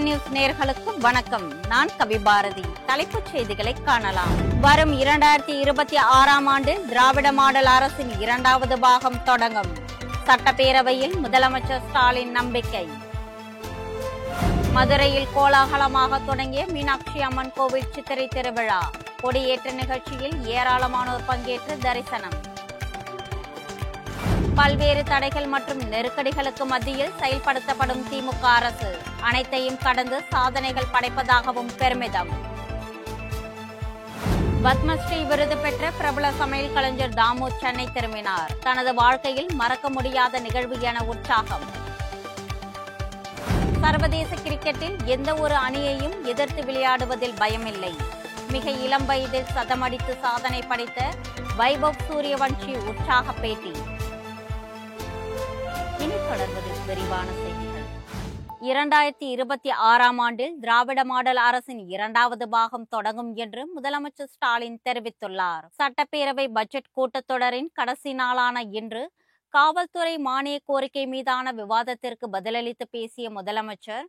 Sun news நேயர்களுக்கு வணக்கம். நான் கவிபாரதி. தலைப்புச் செய்திகளை காணலாம். வரும் 2026ஆம் ஆண்டில் திராவிட மாடல் அரசின் 2வது பாகம் தொடங்கும். சட்டப்பேரவையில் முதலமைச்சர் ஸ்டாலின் நம்பிக்கை. மதுரையில் கோலாகலமாக தொடங்கிய மீனாட்சி அம்மன் கோவில் சித்திரை திருவிழா. கொடியேற்ற நிகழ்ச்சியில் ஏராளமானோர் பங்கேற்று தரிசனம். பல்வேறு தடைகள் மற்றும் நெருக்கடிகளுக்கு மத்தியில் செயல்படுத்தப்படும் திமுக அரசு அனைத்தையும் கடந்து சாதனைகள் படைப்பதாகவும் பெருமிதம். பத்மஸ்ரீ விருது பெற்ற பிரபல சமையல் கலைஞர் தாமு சென்னை திரும்பினார். தனது வாழ்க்கையில் மறக்க முடியாத நிகழ்வு என உற்சாகம். சர்வதேச கிரிக்கெட்டில் எந்த ஒரு அணியையும் எதிர்த்து விளையாடுவதில் பயமில்லை. மிக இளம் வயதில் சதமடித்து சாதனை படைத்த வைபவ் சூரியவன்ஷி உற்சாக பேட்டி. இனி தொடர்வது விரிவான செய்திகள். 2026ஆம் ஆண்டில் திராவிட மாடல் அரசின் 2வது பாகம் தொடங்கும் என்று முதலமைச்சர் ஸ்டாலின் தெரிவித்துள்ளார். சட்டப்பேரவை பட்ஜெட் கூட்டத்தொடரின் கடைசி நாளான இன்று காவல்துறை மானிய கோரிக்கை மீதான விவாதத்திற்கு பதிலளித்து பேசிய முதலமைச்சர்,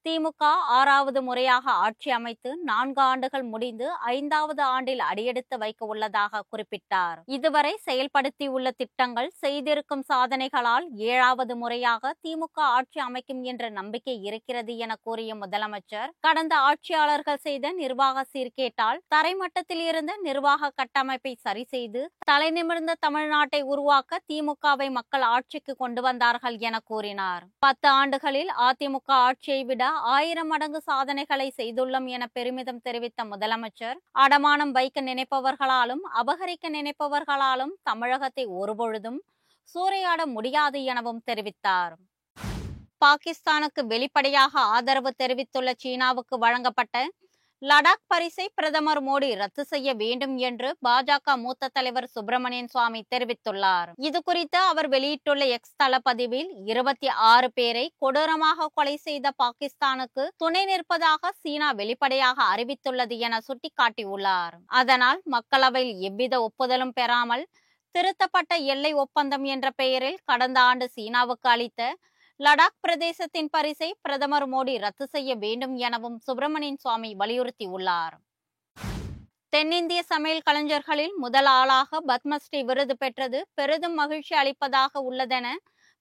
திமுக 6வது முறையாக ஆட்சி அமைத்து 4 ஆண்டுகள் முடிந்து 5வது ஆண்டில் அடியெடுத்து வைக்க உள்ளதாக குறிப்பிட்டார். இதுவரை செயல்படுத்தியுள்ள திட்டங்கள், செய்திருக்கும் சாதனைகளால் 7வது முறையாக திமுக ஆட்சி அமைக்கும் என்ற நம்பிக்கை இருக்கிறது என கூறிய முதலமைச்சர், கடந்த ஆட்சியாளர்கள் செய்த நிர்வாக சீர்கேட்டால் தரைமட்டத்தில் இருந்த நிர்வாக கட்டமைப்பை சரி செய்து தலைநிமிர்ந்த தமிழ்நாட்டை உருவாக்க திமுகவை மக்கள் ஆட்சிக்கு கொண்டு வந்தார்கள் என கூறினார். 10 ஆண்டுகளில் அதிமுக ஆட்சியை விட 1000 மடங்கு சாதனைகளை செய்துள்ளோம் என பெருமிதம் தெரிவித்த முதலமைச்சர், அடமானம் வைக்க நினைப்பவர்களாலும் அபகரிக்க நினைப்பவர்களாலும் தமிழகத்தை ஒருபொழுதும் சூறையாட முடியாது எனவும் தெரிவித்தார். பாகிஸ்தானுக்கு வெளிப்படையாக ஆதரவு தெரிவித்துள்ள சீனாவுக்கு வழங்கப்பட்ட லடாக் பரிசை பிரதமர் மோடி ரத்து செய்ய வேண்டும் என்று பாஜக மூத்த தலைவர் சுப்பிரமணியன் சுவாமி தெரிவித்துள்ளார். இது குறித்து அவர் வெளியிட்டுள்ள எக்ஸ் தள பதிவில், 26 பேரை கொடூரமாக கொலை செய்த பாகிஸ்தானுக்கு துணை நிற்பதாக சீனா வெளிப்படையாக அறிவித்துள்ளது என சுட்டிக்காட்டியுள்ளார். அதனால் மக்களவையில் எவ்வித ஒப்புதலும் பெறாமல் திருத்தப்பட்ட எல்லை ஒப்பந்தம் என்ற பெயரில் கடந்த ஆண்டு சீனாவுக்கு அளித்த லடாக் பிரதேசத்தின் பரிசை பிரதமர் மோடி ரத்து செய்ய வேண்டும் எனவும் சுப்பிரமணியன் சுவாமி வலியுறுத்தியுள்ளார். தென்னிந்திய சமையல் கலைஞர்களில் முதல் ஆளாக பத்மஸ்ரீ விருது பெற்றது பெரிதும் மகிழ்ச்சி அளிப்பதாக உள்ளதென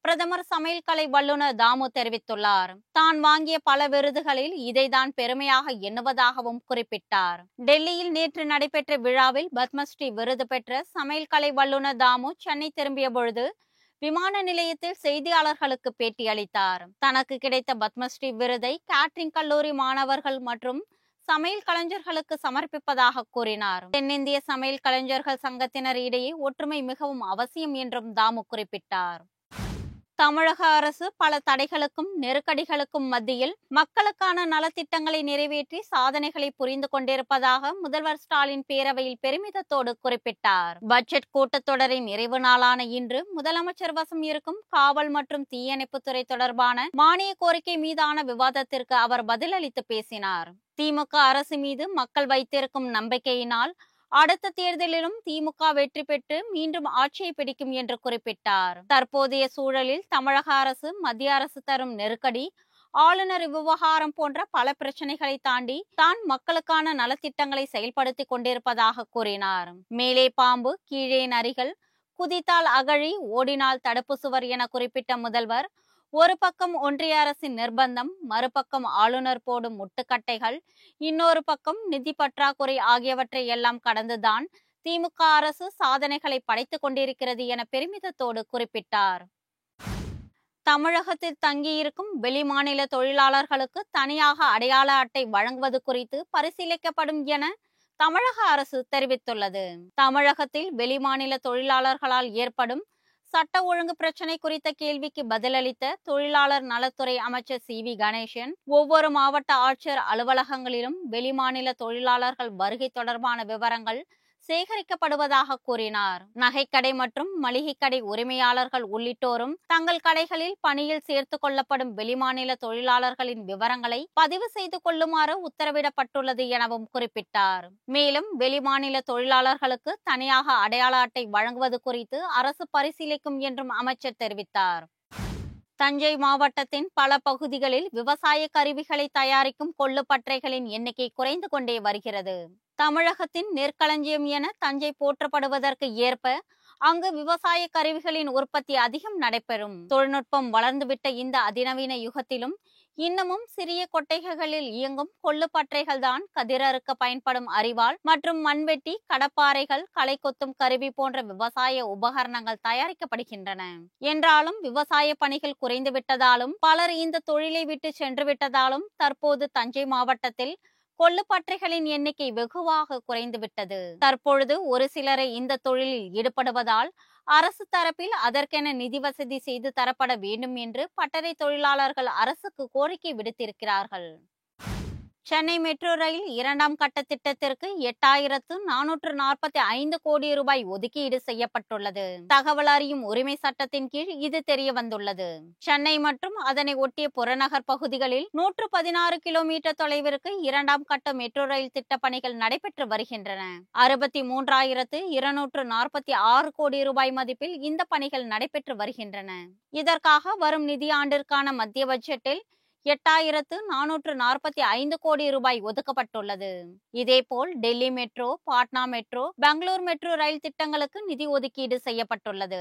பிரதமர் சமையல் கலை வல்லுநர் தாமு தெரிவித்துள்ளார். தான் வாங்கிய பல விருதுகளில் இதைதான் பெருமையாக எண்ணுவதாகவும் குறிப்பிட்டார். டெல்லியில் நேற்று நடைபெற்ற விழாவில் பத்மஸ்ரீ விருது பெற்ற சமையல் கலை வல்லுநர் தாமு சென்னை திரும்பிய பொழுது விமான நிலையத்தில் செய்தியாளர்களுக்கு பேட்டி அளித்தார். தனக்கு கிடைத்த பத்மஸ்ரீ விருதை கேட்டரிங் கல்லூரி மாணவர்கள் மற்றும் சமையல் கலைஞர்களுக்கு சமர்ப்பிப்பதாக கூறினார். தென்னிந்திய சமையல் கலைஞர்கள் சங்கத்தினர் இடையே ஒற்றுமை மிகவும் அவசியம் என்றும் தாமு குறிப்பிட்டார். தமிழக அரசு பல தடைகளுக்கும் நெருக்கடிகளுக்கும் மத்தியில் மக்களுக்கான நலத்திட்டங்களை நிறைவேற்றி சாதனைகளை புரிந்து கொண்டிருப்பதாக முதல்வர் ஸ்டாலின் பேரவையில் பெருமிதத்தோடு குறிப்பிட்டார். பட்ஜெட் கூட்டத்தொடரின் நிறைவு நாளான இன்று முதலமைச்சர் வசம் இருக்கும் காவல் மற்றும் தீயணைப்புத்துறை தொடர்பான மானிய கோரிக்கை மீதான விவாதத்திற்கு அவர் பதிலளித்து பேசினார். திமுக அரசு மீது மக்கள் வைத்திருக்கும் நம்பிக்கையினால் அடுத்த தேர்தலிலும் திமுக வெற்றி பெற்று மீண்டும் ஆட்சியை பிடிக்கும் என்று குறிப்பிட்டார். தற்போதைய சூழலில் தமிழக அரசு மத்திய அரசு தரும் நெருக்கடி, ஆளுநர் விவகாரம் போன்ற பல பிரச்சனைகளை தாண்டி தான் மக்களுக்கான நலத்திட்டங்களை செயல்படுத்தி கொண்டிருப்பதாக கூறினார். மேலே பாம்பு, கீழே நரிகள், குதித்தால் அகழி, ஓடினால் தடுப்பு சுவர் என குறிப்பிட்ட முதல்வர், ஒரு பக்கம் ஒன்றிய அரசின் நிர்பந்தம், மறுபக்கம் ஆளுநர் போடும் முட்டுக்கட்டைகள், இன்னொரு பக்கம் நிதி பற்றாக்குறை ஆகியவற்றை எல்லாம் கடந்துதான் திமுக அரசு சாதனைகளை படைத்துக் கொண்டிருக்கிறது என பெருமிதத்தோடு குறிப்பிட்டார். தமிழகத்தில் தங்கியிருக்கும் வெளிமாநில தொழிலாளர்களுக்கு தனியாக அடையாள அட்டை வழங்குவது குறித்து பரிசீலிக்கப்படும் என தமிழக அரசு தெரிவித்துள்ளது. தமிழகத்தில் வெளிமாநில தொழிலாளர்களால் ஏற்படும் சட்ட ஒழுங்கு பிரச்சனை குறித்த கேள்விக்கு பதிலளித்த தொழிலாளர் நலத்துறை அமைச்சர் CV கணேசன், ஒவ்வொரு மாவட்ட ஆட்சியர் அலுவலகங்களிலும் வெளிமாநில தொழிலாளர்கள் வருகை தொடர்பான விவரங்கள் சேகரிக்கப்படுவதாக கூறினார். நகைக்கடை மற்றும் மளிகை கடை உரிமையாளர்கள் உள்ளிட்டோரும் தங்கள் கடைகளில் பணியில் சேர்த்து கொள்ளப்படும் வெளிமாநில தொழிலாளர்களின் விவரங்களை பதிவு செய்து கொள்ளுமாறு உத்தரவிடப்பட்டுள்ளது எனவும் குறிப்பிட்டார். மேலும் வெளிமாநில தொழிலாளர்களுக்கு தனியாக அடையாள அட்டை வழங்குவது குறித்து அரசு பரிசீலிக்கும் என்றும் அமைச்சர் தெரிவித்தார். தஞ்சை மாவட்டத்தின் பல பகுதிகளில் விவசாய கருவிகளை தயாரிக்கும் கொள்ளுப்பற்றைகளின் எண்ணிக்கை குறைந்து கொண்டே வருகிறது. தமிழகத்தின் நெற்களஞ்சியம் என தஞ்சை போற்றப்படுவதற்கு ஏற்ப அங்கு விவசாய கருவிகளின் உற்பத்தி அதிகம் நடைபெறும். தொழில்நுட்பம் வளர்ந்துவிட்ட இந்த அதிநவீன யுகத்திலும் இன்னமும் சிறிய கொட்டைகளில் இயங்கும் கொள்ளுப்பற்றைகள் தான் கதிரறுக்க பயன்படும் அரிவாள் மற்றும் மண்வெட்டி, கடப்பாறைகள், களை கொத்தும் கருவி போன்ற விவசாய உபகரணங்கள் தயாரிக்கப்படுகின்றன. என்றாலும் விவசாய பணிகள் குறைந்துவிட்டதாலும் பலர் இந்த தொழிலை விட்டு சென்று விட்டதாலும் தற்போது தஞ்சை மாவட்டத்தில் கொள்ளுப்பற்றைகளின் எண்ணிக்கை வெகுவாக குறைந்துவிட்டது. தற்பொழுது ஒரு சிலரை இந்த தொழிலில் ஈடுபடுவதால் அரசு தரப்பில் அதற்கென நிதி வசதி செய்து தரப்பட வேண்டும் என்று பட்டறை தொழிலாளர்கள் அரசுக்கு கோரிக்கை விடுத்திருக்கிறார்கள். சென்னை மெட்ரோ ரயில் 2ஆம் கட்ட திட்டத்திற்கு 8,445 கோடி ரூபாய் ஒதுக்கீடு செய்யப்பட்டுள்ளது. தகவல் அறியும் உரிமை சட்டத்தின் கீழ் இது தெரிய வந்துள்ளது. சென்னை மற்றும் அதனை ஒட்டிய புறநகர் பகுதிகளில் 116 கிலோமீட்டர் தொலைவிற்கு 2ஆம் கட்ட மெட்ரோ ரயில் திட்ட பணிகள் நடைபெற்று வருகின்றன. 63,246 கோடி ரூபாய் மதிப்பில் இந்த பணிகள் நடைபெற்று வருகின்றன. இதற்காக வரும் நிதியாண்டிற்கான மத்திய பட்ஜெட்டில் 8,445 கோடி ரூபாய் ஒதுக்கப்பட்டுள்ளது. இதேபோல் Delhi metro, Patna metro, Bangalore metro ரயில் திட்டங்களுக்கு நிதி ஒதுக்கீடு செய்யப்பட்டுள்ளது.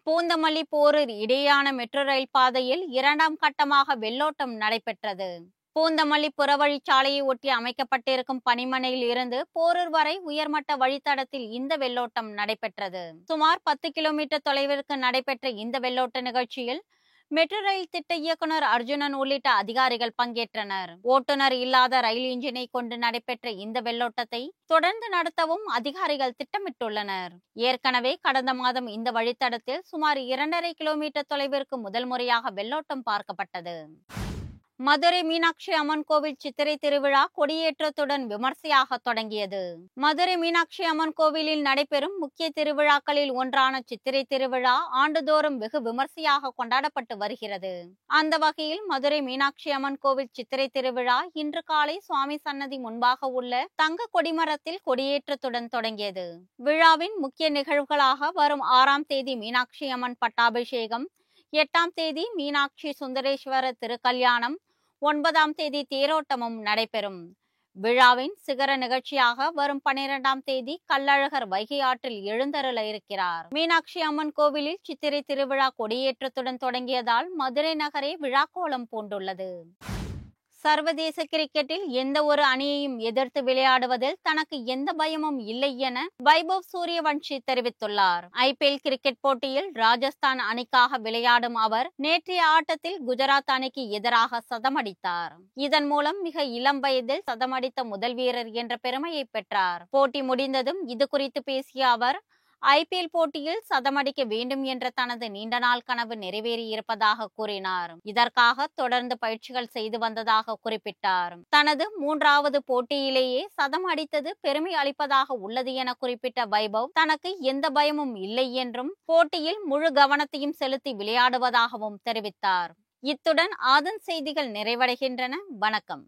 பூந்தமல்லி போரூர் இடையேயான மெட்ரோ ரயில் பாதையில் 2ஆம் கட்டமாக வெள்ளோட்டம் நடைபெற்றது. பூந்தமல்லி புறவழிச்சாலையை ஒட்டி அமைக்கப்பட்டிருக்கும் பணிமனையில் இருந்து போரூர் வரை உயர்மட்ட வழித்தடத்தில் இந்த வெள்ளோட்டம் நடைபெற்றது. சுமார் 10 கிலோமீட்டர் தொலைவிற்கு நடைபெற்ற இந்த வெள்ளோட்ட நிகழ்ச்சியில் மெட்ரோ ரயில் திட்ட இயக்குனர் அர்ஜுனன் உள்ளிட்ட அதிகாரிகள் பங்கேற்றனர். ஓட்டுநர் இல்லாத ரயில் இன்ஜினை கொண்டு நடைபெற்ற இந்த வெள்ளோட்டத்தை தொடர்ந்து நடத்தவும் அதிகாரிகள் திட்டமிட்டுள்ளனர். ஏற்கனவே கடந்த மாதம் இந்த வழித்தடத்தில் சுமார் 2.5 கிலோமீட்டர் தொலைவிற்கு முதல் முறையாக வெள்ளோட்டம் பார்க்கப்பட்டது. மதுரை மீனாட்சி அம்மன் கோவில் சித்திரை திருவிழா கொடியேற்றத்துடன் விமர்சையாக தொடங்கியது. மதுரை மீனாட்சி அம்மன் கோவிலில் நடைபெறும் முக்கிய திருவிழாக்களில் ஒன்றான சித்திரை திருவிழா ஆண்டுதோறும் வெகு விமர்சையாக கொண்டாடப்பட்டு வருகிறது. அந்த வகையில் மதுரை மீனாட்சி அம்மன் கோவில் சித்திரை திருவிழா இன்று காலை சுவாமி சன்னதி முன்பாக உள்ள தங்க கொடிமரத்தில் கொடியேற்றத்துடன் தொடங்கியது. விழாவின் முக்கிய நிகழ்வுகளாக வரும் 6ஆம் தேதி மீனாட்சி அம்மன் பட்டாபிஷேகம், 8ஆம் தேதி மீனாட்சி சுந்தரேஸ்வரர் திருக்கல்யாணம், 9ஆம் தேதி தேரோட்டமும் நடைபெறும். விழாவின் சிகர நிகழ்ச்சியாக வரும் 12ஆம் தேதி கள்ளழகர் வைகை ஆற்றில் எழுந்தருள இருக்கிறார். மீனாட்சி அம்மன் கோவிலில் சித்திரை திருவிழா கொடியேற்றத்துடன் தொடங்கியதால் மதுரை நகரே விழாக்கோலம் பூண்டுள்ளது. சர்வதேச கிரிக்கெட்டில் எந்த ஒரு அணியையும் எதிர்த்து விளையாடுவதில் தனக்கு எந்த பயமும் இல்லை என வைபவ் சூரியவன்ஷி தெரிவித்துள்ளார். IPL கிரிக்கெட் போட்டியில் ராஜஸ்தான் அணிக்காக விளையாடும் அவர் நேற்றைய ஆட்டத்தில் குஜராத் அணிக்கு எதிராக சதமடித்தார். இதன் மூலம் மிக இளம் வயதில் சதமடித்த முதல் வீரர் என்ற பெருமையை பெற்றார். போட்டி முடிந்ததும் இது குறித்து பேசிய அவர் IPL போட்டியில் சதமடிக்க வேண்டும் என்ற தனது நீண்ட நாள் கனவு நிறைவேறியிருப்பதாக கூறினார். இதற்காக தொடர்ந்து பயிற்சிகள் செய்து வந்ததாக குறிப்பிட்டார். தனது 3வது போட்டியிலேயே சதம் அடித்தது பெருமை அளிப்பதாக உள்ளது என குறிப்பிட்ட வைபவ் தனக்கு எந்த பயமும் இல்லை என்றும் போட்டியில் முழு கவனத்தையும் செலுத்தி விளையாடுவதாகவும் தெரிவித்தார். இத்துடன் ஆதன் செய்திகள் நிறைவடைகின்றன. வணக்கம்.